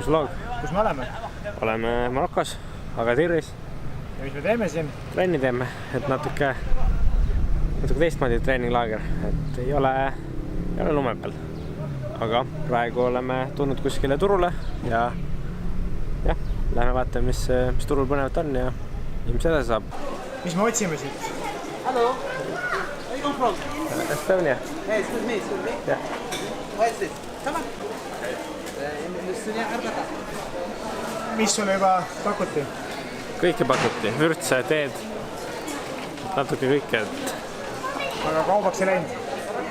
Kus loog? Kus me oleme? Oleme Marokos, Agadiris. Ja mis me teeme siin? Trenni teeme, et natuke teistmoodi treeninglaager, et ei ole lume peal. Aga praegu oleme tulnud kuskile turule ja lähme vaatame, mis turul põnevat on ja mis edasi saab. Mis me otsime siit? Hello. Where you come from? Estonia. Hey, excuse me. Yeah. What is this? Come on. In Estonia Arbata. Mis sulle juba pakuti? Kõike pakuti, vürtse, teed, natuke kõike, et Aga kaubaks ei läinud?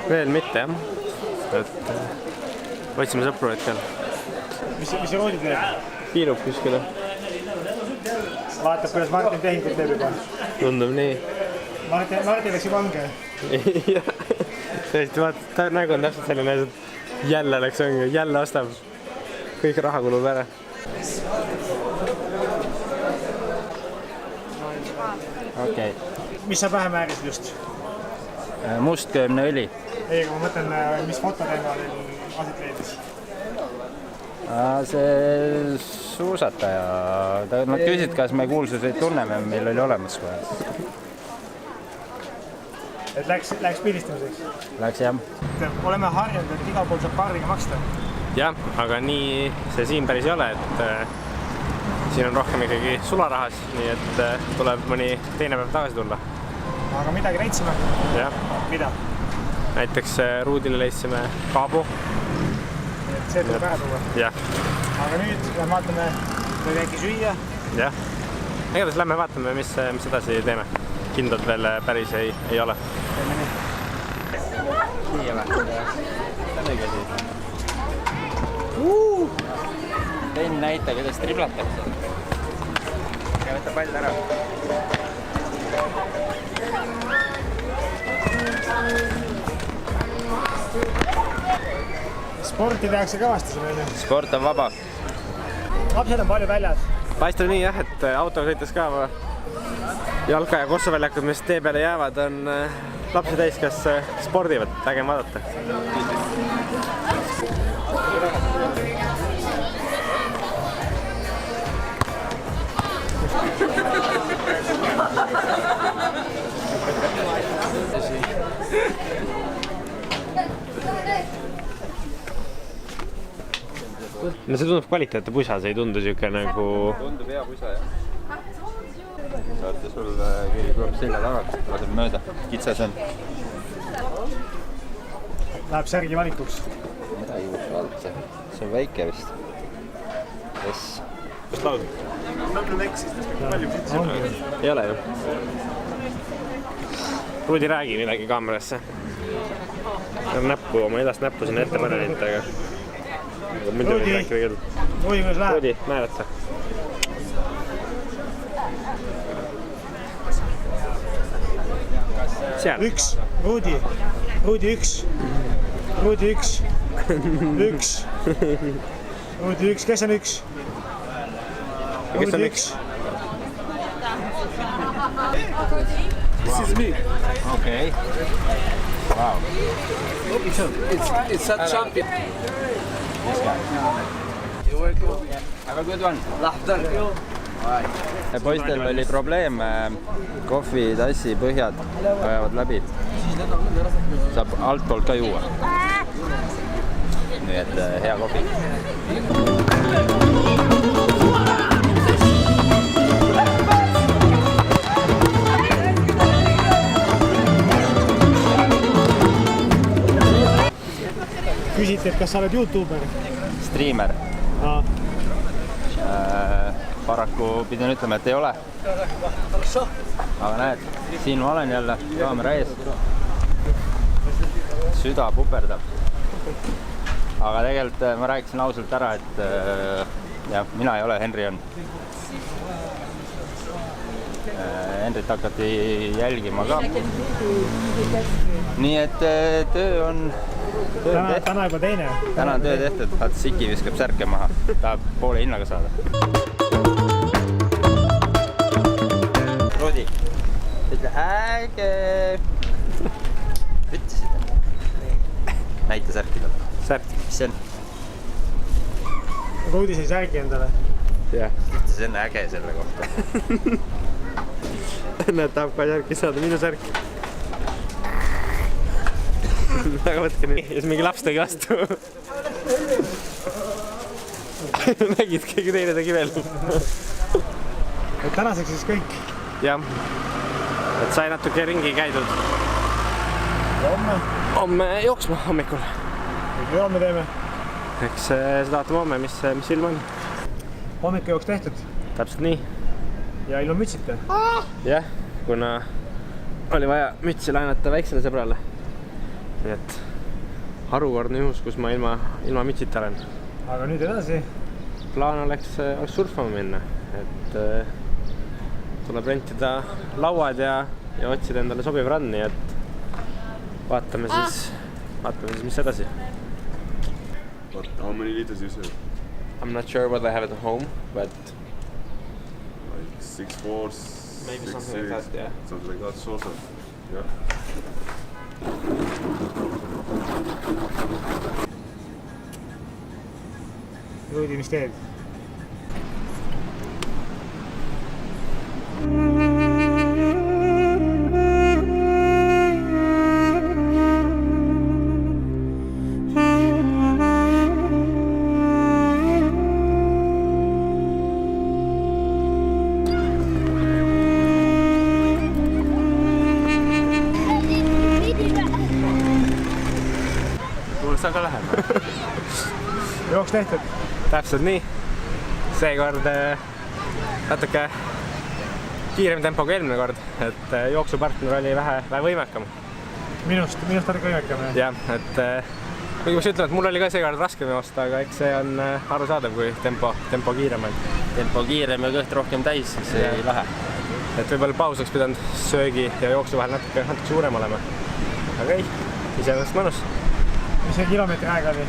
veel mitte, jah. Et otsime sõpru hetkel. Mis see Roodi teeb? Piirub kuskile. Vaatab, kuidas Martin tehingut teeb juba. Tundub nii. Martin läks juba onge. Tõesti, vaata, nägu on täpselt selline, et jälle läks onge, jälle ostab. Kõik raha kulub ära. Okei. Mis sa pähe määrisid just? Mustköömne õli. Ei, aga ma mõtlen, mis fototeema teil aset leidis? See suusataja. Nad küsid, kas me kuulsuseid tunneme, meil oli olemas kohe. Et läks pildistamiseks? Läks jah. Oleme harjunud, et igal pool saab kaardiga maksta. Jah, aga nii see siin päris ei ole, et siin on rohkem ikkagi sularahas, nii et tuleb mõni teine päev tagasi tulla. Aga midagi leidsime? Jah. Mida? Näiteks Ruudile leidsime kaabu. Et see tuleb ära tuua? Jah. Aga nüüd vaatame, või äkki süüa? Jah. Igatahes lähme vaatame, mis edasi teeme. Kindlad veel päris ei ole. Teeme nii. Siia või? Täna käsi. Tein näita, kuidas triblatakse. Ja võtta pall ära. Sporti tehakse kõvasti siin veel. Sport on vaba. Lapsed on palju väljas. Paistab nii jah, et auto sõites ka jalka- ja kossuväljakud, mis tee peale jäävad, on lapsi täis, kes spordivad. Ägem vaadata. No see tundub kvaliteetne pusa, see ei tundu siuke nagu... Tundub hea pusa, jah. Saate sul keegi tuleb selja tagant, laseb mööda. Kitsas on. Läheb särgi valikuks. Midagi kus vaadata. See on väike vist. Yes. Kus laud? Mõtled eksist, palju kutsi. Ei ole ju. Ruudi räägi midagi kaamerasse. Näppu, oma edast näppu sinna ette panenit, aga Ruudi, kuidas läheb? Ruudi, määrata. Seal. Üks, Ruudi, üks. Ruudi, kes on üks? Ruudi, üks. This is me. Okei. Wow. It's a champion. This guy. You're welcome. Have a good one. Lahtar. Poistel oli probleem, kohvitassi põhjad vajavad läbi. Saab altpoolt ka juua. Nii et hea kohvi. Küsiti, et kas sa oled YouTuber? Streamer. Paraku pidin ütlema, et ei ole. Aga näed, siin ma olen jälle kaamera ees. Süda puperdab. Aga tegelikult ma rääkisin ausalt ära, et mina ei ole Henri on. Henrit hakati jälgima ka. Nii et töö on tehtud. Täna juba teine. Täna on töö tehtud. Vaata, Siki viskab särke maha. Tahab poole hinnaga saada. Rodi, ütle äge. Ütlesid. Näita särki talle. Särk. Mis see on? Rudi sai särgi endale. jah. see on äge selle kohta. Näed, tahab ka särki saada, minu särk. Aga võtke nii. Ja siis mingi laps tegi vastu. Nägid, keegi teine tegi veel. Et tänaseks siis kõik. Jah. Et sai natuke ringi käidud. Homme jooksma hommikul. Või homme teeme? Eks seda vaatame homme, mis ilm on. Hommikujooks tehtud. Täpselt nii. Ja ilma mütsita. Jah, kuna oli vaja mütsi laenata väiksele sõbrale. Nii et harukordne juhus, kus ma ilma mütsita olen. Aga nüüd edasi? Plaan oleks surfama minna. Et tuleb rentida lauad ja otsida endale sobiv run, nii et vaatame siis, mis edasi. But how many liters you said? I'm not sure what I have at home, but Like 6'4", maybe 6'6", something like that, yeah. Something like that, sort of. Yeah. Rudi, mis teed? Tulsa ka läheb. Jooks tehtud. Täpselt nii. Seekord natuke kiirem tempo kui eelmine kord, et jooksupartner oli vähe võimekam. Minust natuke võimekam. Jah, et kuigi ma ütlema, et mul oli ka seekord raskem joosta, aga eks see on arusaadav, kui tempo kiirem on. Tempo kiirem ja kõht rohkem täis, siis ei lähe. Et võib-olla paus oleks pidanud söögi ja jooksu vahel natuke suurem olema. Aga ei, iseenesest mõnus. Mis see kilomeetri aeg oli?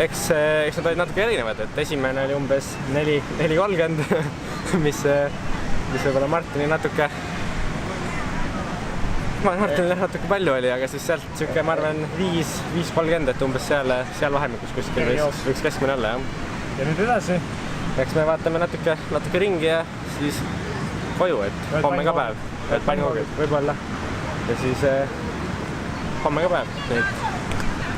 Eks nad olid natuke erinevad, et esimene oli umbes 4.30, mis võib-olla Martinil natuke palju oli, aga siis sealt siuke, ma arvan, 5.30, et umbes seal vahemikus kuskil võiks keskmine olla, jah. Ja nüüd edasi? Eks me vaatame natuke ringi ja siis koju, et homme ka päev. Et pannkoogid, võib-olla. Ja siis homme ka päev.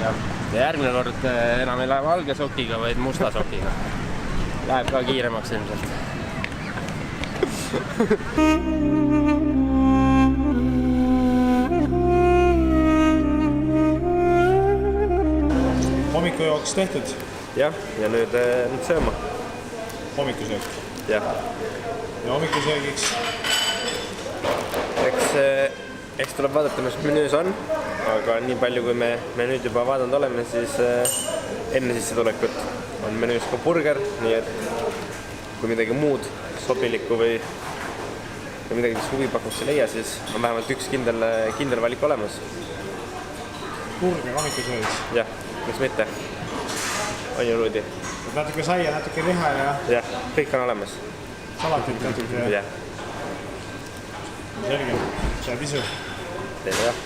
Ja järgmine kord enam ei lähe valge sokiga, vaid musta sokiga. Läheb ka kiiremaks ilmselt. Hommikujooks tehtud? Jah, ja nüüd sööma. Hommikusöök? Jah. Ja hommikusöögiks? Eks tuleb vaadata, mis menüüs on, aga nii palju, kui me nüüd juba vaadanud oleme, siis enne sissetulekut on menüüs ka burger, nii et kui midagi muud sobilikku või midagi, mis huvi pakuks ei leia, siis on vähemalt üks kindel valik olemas. Burger hommikusöögiks? Jah, miks mitte. On ju, Rudi? Natuke saia, natuke liha ja... Jah, kõik on olemas. Salatit natuke. Jah. Selge. Saad isu. Teile jah.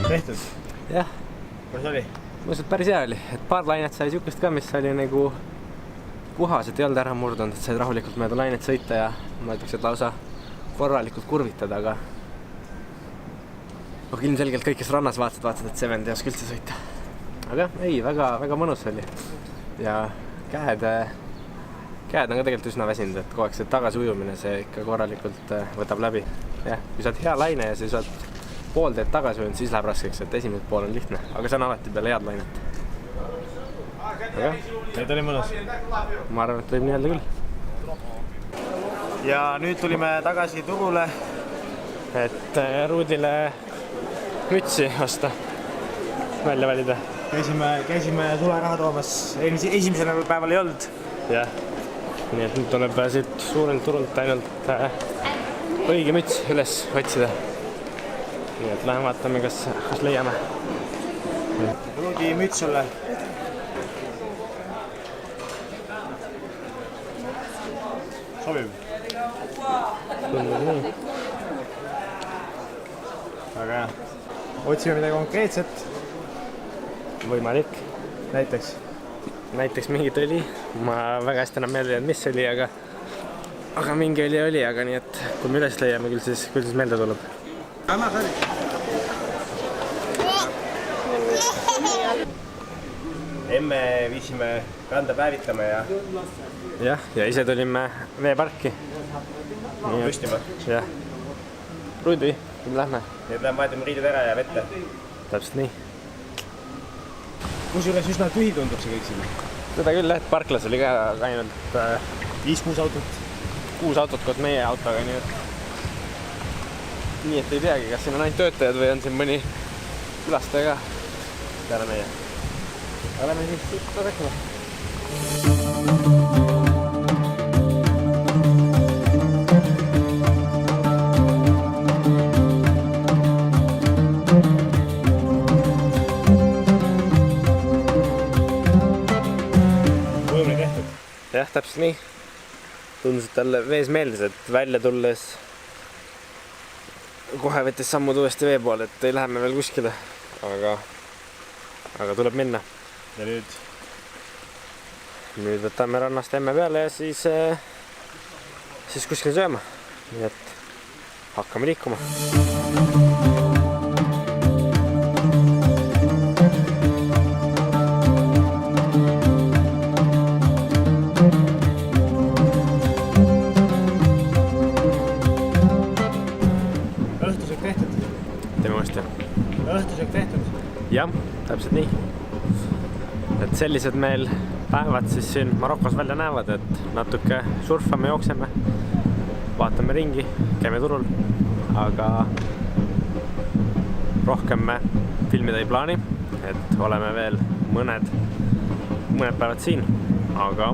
Tehtud? Jah. Kuidas oli? Mõistud päris hea oli, et paar lainet sai siukest ka, mis oli nagu puhas, et ei olnud ära murdunud, et said rahulikult mööda lainet sõita ja ma ütleks, et lausa korralikult kurvitada, aga ilmselgelt kõik, kes rannas vaatasid, et see vend ei oska üldse sõita. Aga ei, väga mõnus oli. Ja käed on ka tegelikult üsna väsinud, et kogu aeg see tagasi ujumine, see ikka korralikult võtab läbi. Jah, kui sa oled hea laine ja siis oled pool teed tagasi ujunud, siis läheb raskeks, et esimesed pool on lihtne, aga see on alati peale head lainet. Aga Need oli mõnus. ma arvan, et võib nii öelda küll. Ja nüüd tulime tagasi turule, et Rudile mütsi osta, välja valida. Käisime sularaha toomas, esimesel päeval ei olnud. Jah, nii et nüüd tuleb siit suurelt turult ainult õige müts üles otsida. Nii et lähen vaatame, kas leiame. Rudi müts sulle. Sobib? Tundub nii. väga hea. otsime midagi konkreetset, Võimalik. näiteks. Mingit õli. Ma väga hästi enam meelde ei jäänud, mis oli, aga mingi õli oli, aga nii et kui me üles leiame, küll siis meelde tuleb. emme viisime randa päevitama ja Ja ise tulime veeparki. püstima. Jah. Rudi, lähme. Nüüd lähme vahetame riided ära ja vette. Täpselt nii. kusjuures üsna tühi tundub see kõik siin. Seda küll, et parklas oli ka ainult 5-6 autot. 6 autot koos meie autoga, nii et ei teagi, kas siin on ainult töötajad või on siin mõni külastaja ka peale meie. Oleme siis siit rääkima. Mõjumine tehtud. Jah, täpselt nii. Tundus, et talle vees meeldis, et välja tulles kohe võttis sammud uuesti vee poole, et ei läheme veel kuskile, aga tuleb minna. Ja nüüd võtame rannast emme peale ja siis kuskil sööma. Nii et hakkame liikuma. õhtusöök tehtud. Teeme uuesti. õhtusöök tehtud. Jah, täpselt nii. Et sellised meil päevad siis siin Marokos välja näevad, et natuke surfame, jookseme, vaatame ringi, käime turul, aga rohkem me filmida ei plaani, et oleme veel mõned päevad siin, aga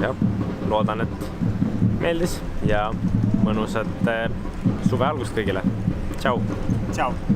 jah, loodan, et meeldis ja mõnusat suve algust kõigile. Tšau! Tšau!